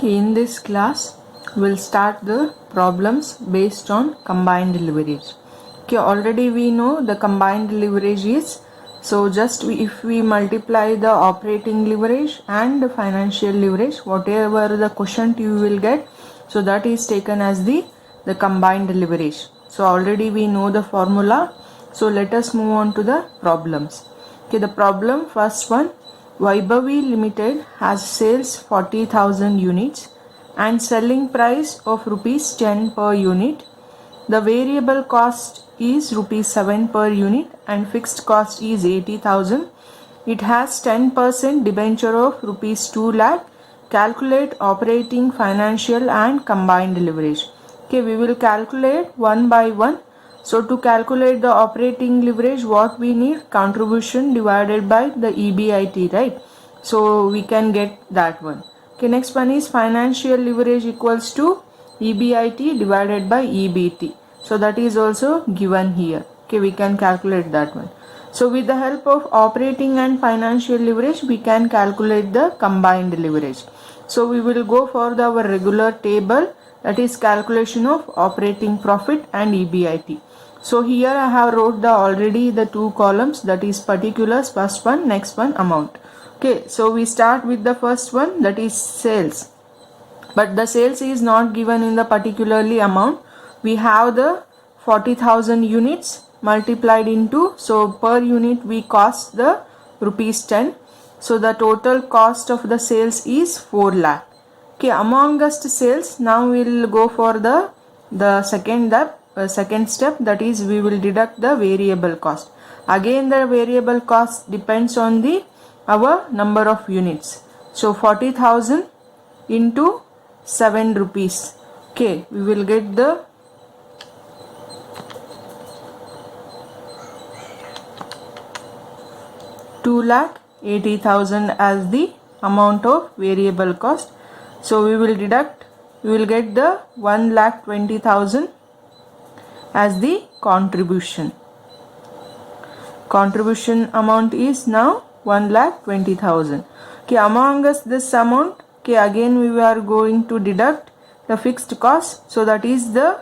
In this class, we'll start the problems based on combined leverage. Okay, already we know the combined leverage is, so if we multiply the operating leverage and the financial leverage, whatever the quotient you will get, so that is taken as the combined leverage. So already we know the formula. So let us move on to the problems. Okay, the problem first one. Vaibhavi Limited has sales 40,000 units and selling price of rupees 10 per unit. The variable cost is rupees 7 per unit and fixed cost is 80,000. It has 10% debenture of rupees 2 lakh. Calculate operating, financial and combined leverage. Okay, we will calculate one by one. So to calculate the operating leverage, what we need? Contribution divided by the EBIT, right? So we can get that one. Okay, next one is financial leverage equals to EBIT divided by EBT. So that is also given here. Okay, we can calculate that one. So with the help of operating and financial leverage, we can calculate the combined leverage. So we will go for our regular table, that is calculation of operating profit and EBIT. So here I have wrote already the two columns, that is particulars, first one, next one amount. Okay, so we start with the first one, that is sales. But the sales is not given in the particularly amount. We have the 40,000 units multiplied into, so per unit we cost the rupees 10. So the total cost of the sales is 4 lakh. Okay, among us sales, now we will go for the second step, that is we will deduct the variable cost. Again the variable cost depends on our number of units. So 40,000 into 7 rupees. Okay, we will get the $2,80,000 as the amount of variable cost. So we will get the 1,20,000 as the contribution. Contribution amount is now 1,20,000. Okay, among us this amount, okay, again we are going to deduct the fixed cost. So that is the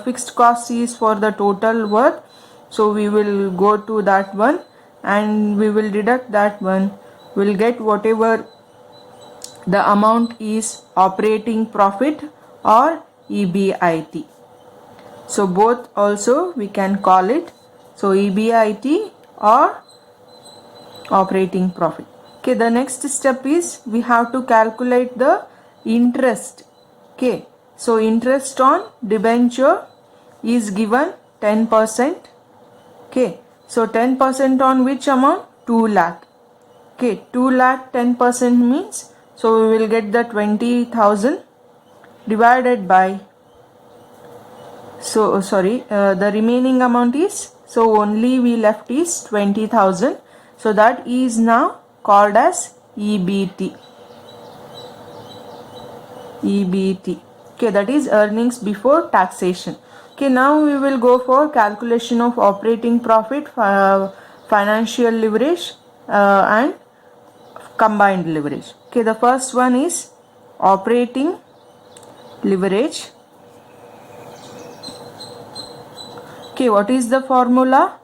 fixed cost is for the total worth. So we will go to that one and we will deduct that one. We'll get whatever the amount is operating profit or EBIT. So both also we can call it, so EBIT or operating profit. Okay, the next step is we have to calculate the interest. Okay, so interest on debenture is given 10%. Okay, so 10% on which amount? 2 lakh. Okay, 2 lakh 10% means, so we will get the 20,000 divided by, the remaining amount is, so only we left is 20,000. So that is now called as EBT. EBT. Okay, that is earnings before taxation. Okay, now we will go for calculation of operating profit, financial leverage and combined leverage. Okay, the first one is operating leverage. Okay, what is the formula?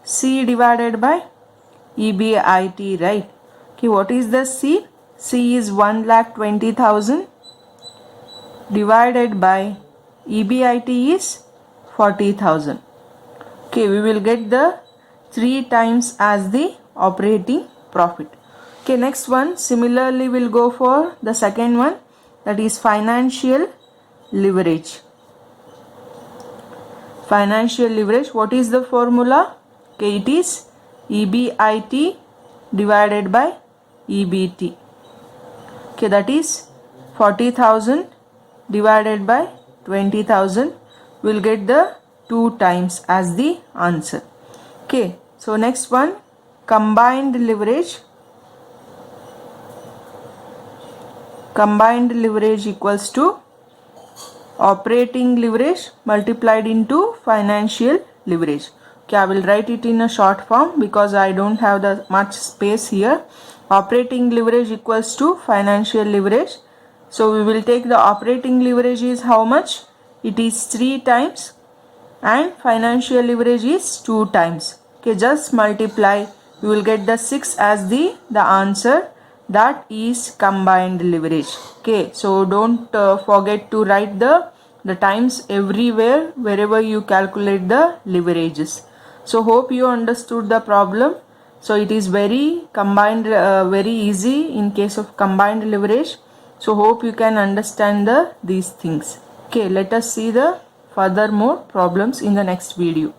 C divided by EBIT, right? Okay, what is the C? C is 1,20,000 divided by EBIT is 40,000. Okay, we will get the 3 times as the operating profit. Okay, next one, similarly we'll go for the second one, that is financial leverage. Financial leverage, what is the formula? Okay, it is EBIT divided by EBT. Okay, that is 40,000 divided by 20,000. We'll get the 2 times as the answer. Okay, so next one, combined leverage. Combined leverage equals to operating leverage multiplied into financial leverage. Okay, I will write it in a short form because I don't have much space here. Operating leverage equals to financial leverage So we will take the operating leverage is how much? It is 3 times and financial leverage is 2 times. Okay, just multiply. You will get the 6 as the answer. That is combined leverage. Okay, so don't forget to write the times everywhere wherever you calculate the leverages. So hope you understood the problem. So it is very very easy in case of combined leverage. So hope you can understand these things. Okay, let us see the further more problems in the next video.